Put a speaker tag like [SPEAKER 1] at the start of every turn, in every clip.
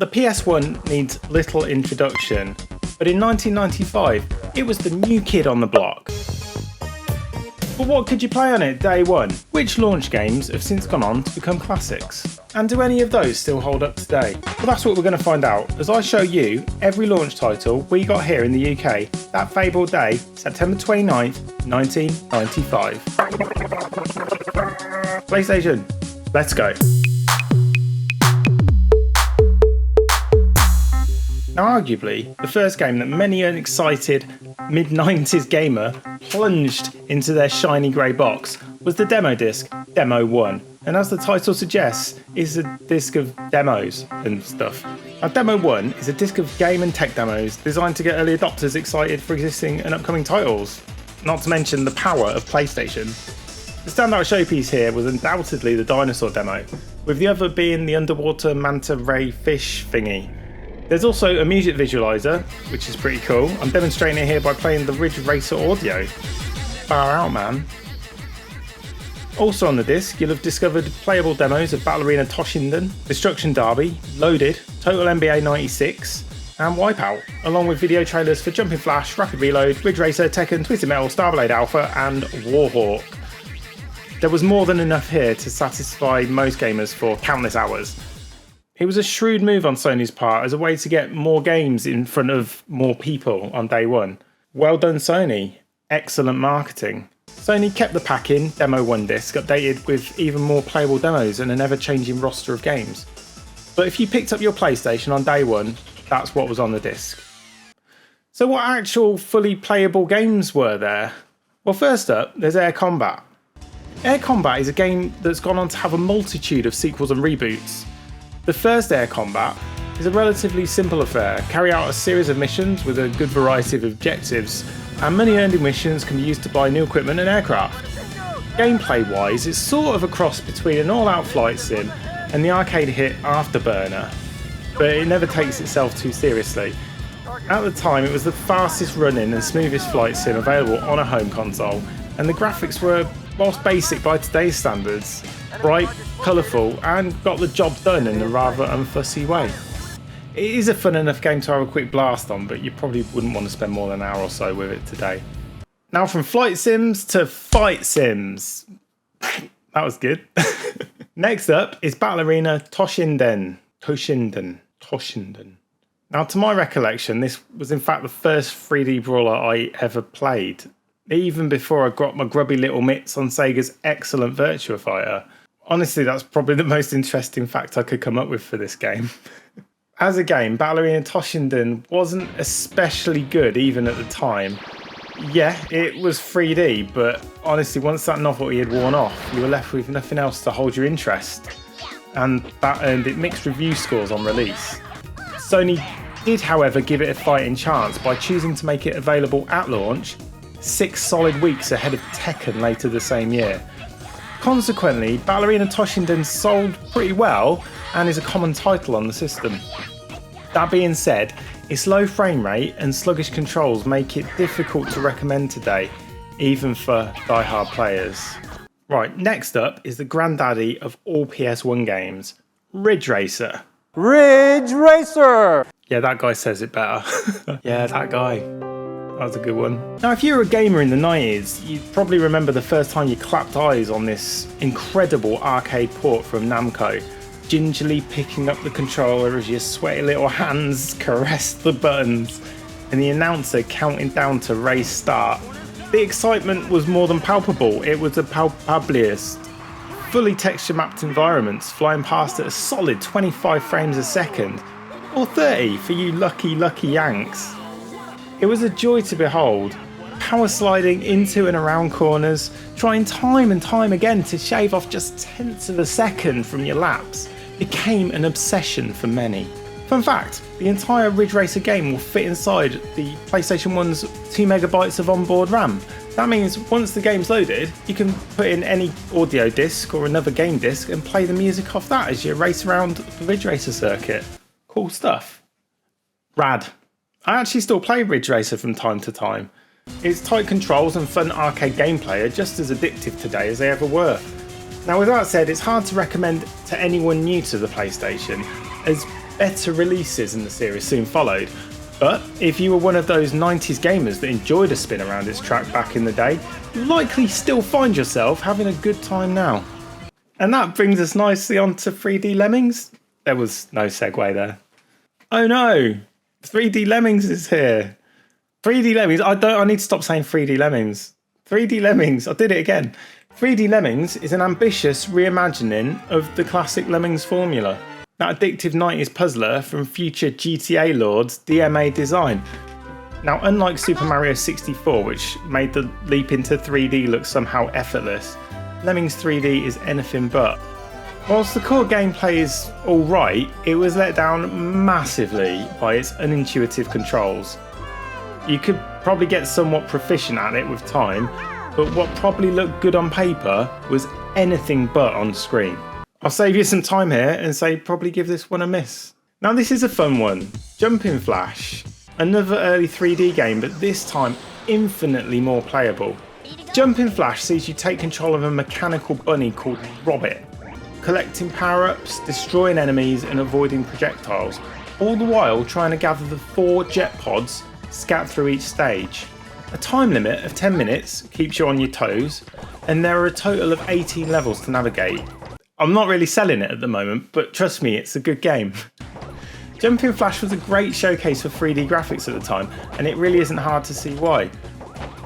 [SPEAKER 1] The PS1 needs little introduction, but in 1995 it was the new kid on the block. But what could you play on it day one? Which launch games have since gone on to become classics? And do any of those still hold up today? Well, that's what we're going to find out as I show you every launch title we got here in the UK that fabled day, September 29th, 1995. PlayStation, let's go. Now arguably, the first game that many an excited mid-90s gamer plunged into their shiny grey box was the demo disc, Demo 1. And as the title suggests, it's a disc of demos and stuff. Now Demo 1 is a disc of game and tech demos designed to get early adopters excited for existing and upcoming titles. Not to mention the power of PlayStation. The standout showpiece here was undoubtedly the dinosaur demo, with the other being the underwater manta ray fish thingy. There's also a music visualizer, which is pretty cool. I'm demonstrating it here by playing the Ridge Racer audio. Far out, man. Also on the disc, you'll have discovered playable demos of Battle Arena Toshinden, Destruction Derby, Loaded, Total NBA 96, and WipEout, along with video trailers for Jumping Flash, Rapid Reload, Ridge Racer, Tekken, Twisted Metal, Starblade Alpha, and Warhawk. There was more than enough here to satisfy most gamers for countless hours. It was a shrewd move on Sony's part as a way to get more games in front of more people on day one. Well done, Sony. Excellent marketing. Sony kept the pack in, Demo 1 disc, updated with even more playable demos and an ever-changing roster of games. But if you picked up your PlayStation on day one, that's what was on the disc. So what actual fully playable games were there? Well, first up, there's Air Combat. Air Combat is a game that's gone on to have a multitude of sequels and reboots. The first Air Combat is a relatively simple affair. Carry out a series of missions with a good variety of objectives, and money earned in missions can be used to buy new equipment and aircraft. Gameplay wise, it's sort of a cross between an all-out flight sim and the arcade hit Afterburner, but it never takes itself too seriously. At the time, it was the fastest running and smoothest flight sim available on a home console, and the graphics were, whilst basic by today's standards, bright, colourful, and got the job done in a rather unfussy way. It is a fun enough game to have a quick blast on, but you probably wouldn't want to spend more than an hour or so with it today. Now from flight sims to fight sims. That was good. Next up is Battle Arena Toshinden. Now to my recollection, this was in fact the first 3D brawler I ever played, even before I got my grubby little mitts on Sega's excellent Virtua Fighter. Honestly, that's probably the most interesting fact I could come up with for this game. As a game, Battle Arena Toshinden wasn't especially good even at the time. Yeah, it was 3D, but honestly, once that novelty had worn off, you were left with nothing else to hold your interest. And that earned it mixed review scores on release. Sony did, however, give it a fighting chance by choosing to make it available at launch 6 solid weeks ahead of Tekken later the same year. Consequently, Battle Arena Toshinden sold pretty well and is a common title on the system. That being said, its low frame rate and sluggish controls make it difficult to recommend today, even for die-hard players. Right, next up is the granddaddy of all PS1 games, Ridge Racer.
[SPEAKER 2] Ridge Racer!
[SPEAKER 1] Yeah, that guy says it better. Yeah, that guy. That was a good one. Now, if you were a gamer in the 90s, you probably remember the first time you clapped eyes on this incredible arcade port from Namco, gingerly picking up the controller as your sweaty little hands caressed the buttons, and the announcer counting down to race start. The excitement was more than palpable, it was the palpabliest. Fully texture mapped environments flying past at a solid 25 frames a second, or 30 for you lucky Yanks. It was a joy to behold, power sliding into and around corners, trying time and time again to shave off just tenths of a second from your laps, became an obsession for many. Fun fact, the entire Ridge Racer game will fit inside the PlayStation 1's 2 MB of onboard RAM. That means once the game's loaded, you can put in any audio disc or another game disc and play the music off that as you race around the Ridge Racer circuit. Cool stuff. Rad. I actually still play Ridge Racer from time to time. Its tight controls and fun arcade gameplay are just as addictive today as they ever were. Now with that said, it's hard to recommend to anyone new to the PlayStation, as better releases in the series soon followed, but if you were one of those 90s gamers that enjoyed a spin around its track back in the day, you'll likely still find yourself having a good time now. And that brings us nicely on to 3D Lemmings. There was no segue there. Oh no, 3D Lemmings is here. 3D Lemmings, I need to stop saying 3D Lemmings. 3D Lemmings, I did it again. 3D Lemmings is an ambitious reimagining of the classic Lemmings formula. That addictive 90s puzzler from future GTA lords DMA design. Now, unlike Super Mario 64, which made the leap into 3D look somehow effortless, Lemmings 3D is anything but. Whilst the core gameplay is alright, it was let down massively by its unintuitive controls. You could probably get somewhat proficient at it with time, but what probably looked good on paper was anything but on screen. I'll save you some time here and say probably give this one a miss. Now this is a fun one, Jumping Flash. Another early 3D game, but this time infinitely more playable. Jumping Flash sees you take control of a mechanical bunny called Robert, collecting power-ups, destroying enemies and avoiding projectiles, all the while trying to gather the 4 jet pods scattered through each stage. A time limit of 10 minutes keeps you on your toes, and there are a total of 18 levels to navigate. I'm not really selling it at the moment, but trust me, it's a good game. Jumping Flash was a great showcase for 3D graphics at the time, and it really isn't hard to see why.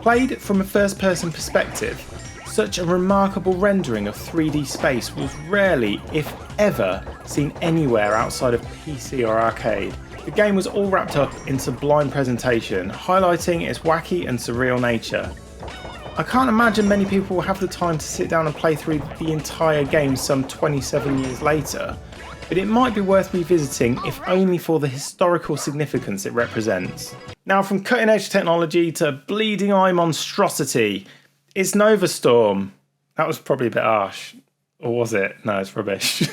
[SPEAKER 1] Played from a first-person perspective, such a remarkable rendering of 3D space was rarely, if ever, seen anywhere outside of PC or arcade. The game was all wrapped up in sublime presentation, highlighting its wacky and surreal nature. I can't imagine many people will have the time to sit down and play through the entire game some 27 years later, but it might be worth revisiting if only for the historical significance it represents. Now, from cutting edge technology to bleeding eye monstrosity, it's Novastorm. That was probably a bit harsh. Or was it? No, it's rubbish.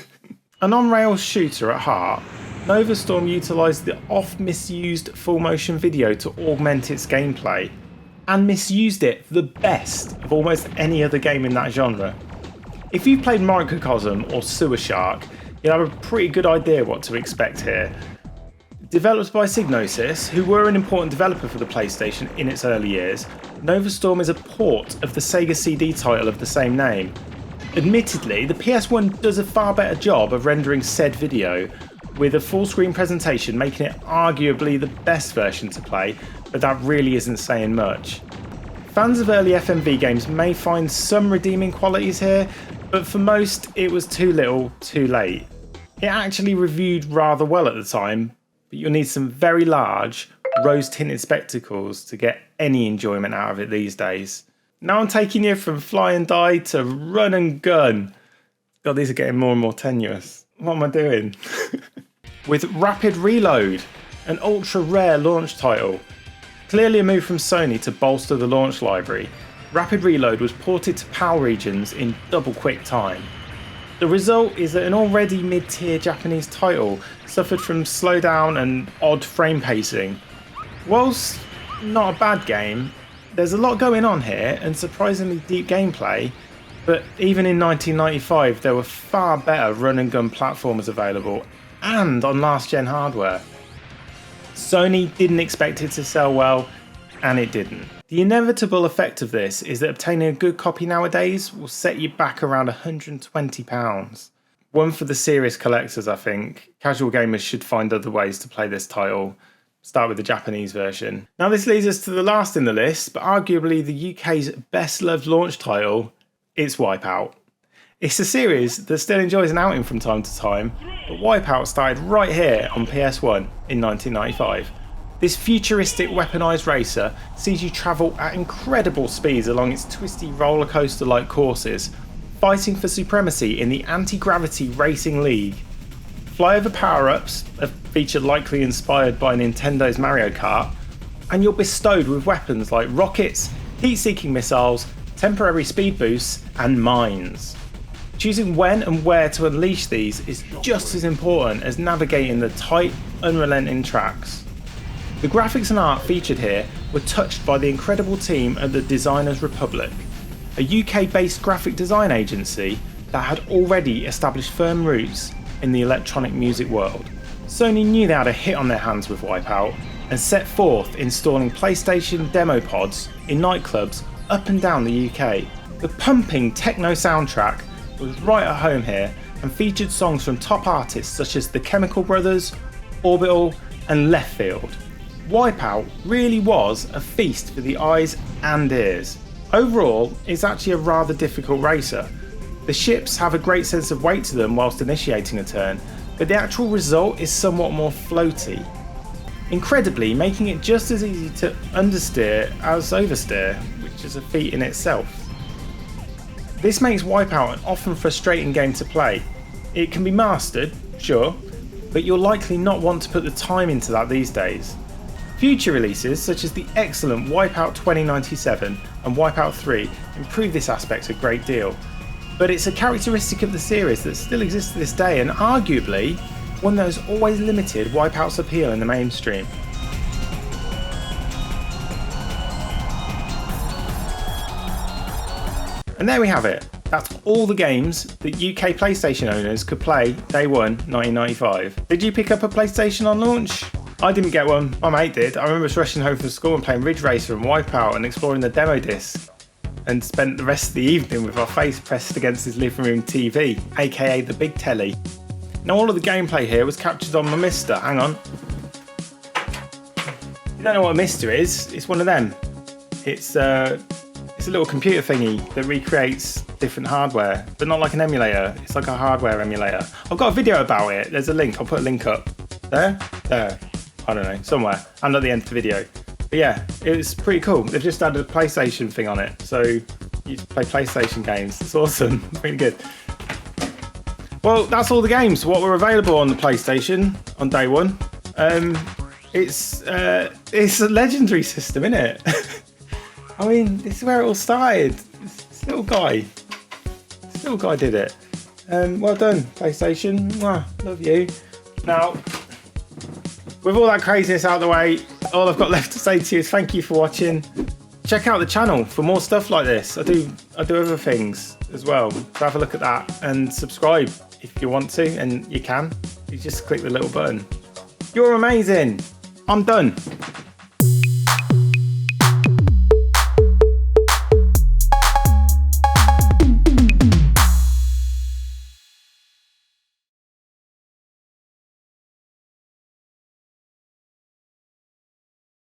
[SPEAKER 1] An on-rails shooter at heart, Novastorm utilised the oft-misused full-motion video to augment its gameplay, and misused it for the best of almost any other game in that genre. If you've played Microcosm or Sewer Shark, you'll have a pretty good idea what to expect here. Developed by Psygnosis, who were an important developer for the PlayStation in its early years, Novastorm is a port of the Sega CD title of the same name. Admittedly, the PS1 does a far better job of rendering said video, with a full screen presentation making it arguably the best version to play, but that really isn't saying much. Fans of early FMV games may find some redeeming qualities here, but for most it was too little, too late. It actually reviewed rather well at the time, but you'll need some very large, rose-tinted spectacles to get any enjoyment out of it these days. Now I'm taking you from fly and die to run and gun. God, these are getting more and more tenuous. What am I doing? With Rapid Reload, an ultra-rare launch title. Clearly a move from Sony to bolster the launch library, Rapid Reload was ported to PAL regions in double quick time. The result is that an already mid-tier Japanese title suffered from slowdown and odd frame pacing. Whilst not a bad game, there's a lot going on here and surprisingly deep gameplay, but even in 1995 there were far better run and gun platformers available and on last gen hardware. Sony didn't expect it to sell well, and it didn't. The inevitable effect of this is that obtaining a good copy nowadays will set you back around £120. One for the serious collectors, I think. Casual gamers should find other ways to play this title. Start with the Japanese version. Now this leads us to the last in the list, but arguably the UK's best loved launch title, it's WipEout. It's a series that still enjoys an outing from time to time, but WipEout started right here on PS1 in 1995. This futuristic weaponised racer sees you travel at incredible speeds along its twisty roller coaster-like courses, fighting for supremacy in the anti-gravity racing league. Flyover power-ups, a feature likely inspired by Nintendo's Mario Kart, and you're bestowed with weapons like rockets, heat-seeking missiles, temporary speed boosts, and mines. Choosing when and where to unleash these is just as important as navigating the tight, unrelenting tracks. The graphics and art featured here were touched by the incredible team at the Designers Republic, a UK-based graphic design agency that had already established firm roots in the electronic music world. Sony knew they had a hit on their hands with WipEout and set forth installing PlayStation demo pods in nightclubs up and down the UK. The pumping techno soundtrack was right at home here and featured songs from top artists such as the Chemical Brothers, Orbital and Left Field. WipEout really was a feast for the eyes and ears. Overall, it's actually a rather difficult racer. The ships have a great sense of weight to them whilst initiating a turn, but the actual result is somewhat more floaty. Incredibly, making it just as easy to understeer as oversteer, which is a feat in itself. This makes WipEout an often frustrating game to play. It can be mastered, sure, but you'll likely not want to put the time into that these days. Future releases such as the excellent WipEout 2097 and WipEout 3 improve this aspect a great deal, but it's a characteristic of the series that still exists to this day and arguably one that has always limited WipEout's appeal in the mainstream. And there we have it. That's all the games that UK PlayStation owners could play day one, 1995. Did you pick up a PlayStation on launch? I didn't get one, my mate did. I remember us rushing home from school and playing Ridge Racer and WipEout and exploring the demo disc, and spent the rest of the evening with our face pressed against his living room TV, aka the big telly. Now all of the gameplay here was captured on my MiSTer. Hang on. You don't know what a MiSTer is? It's one of them. It's a little computer thingy that recreates different hardware, but not like an emulator. It's like a hardware emulator. I've got a video about it. There's a link. I'll put a link up. There? I don't know, somewhere. And at the end of the video. But yeah, it was pretty cool. They've just added a PlayStation thing on it, so you play PlayStation games. It's awesome. Pretty good. Well, that's all the games. What were available on the PlayStation on day one. It's a legendary system, isn't it? I mean, this is where it all started. This little guy did it. Well done, PlayStation. Mwah, love you. Now, with all that craziness out of the way, all I've got left to say to you is thank you for watching. Check out the channel for more stuff like this. I do other things as well. So have a look at that and subscribe if you want to, and you can. You just click the little button. You're amazing. I'm done.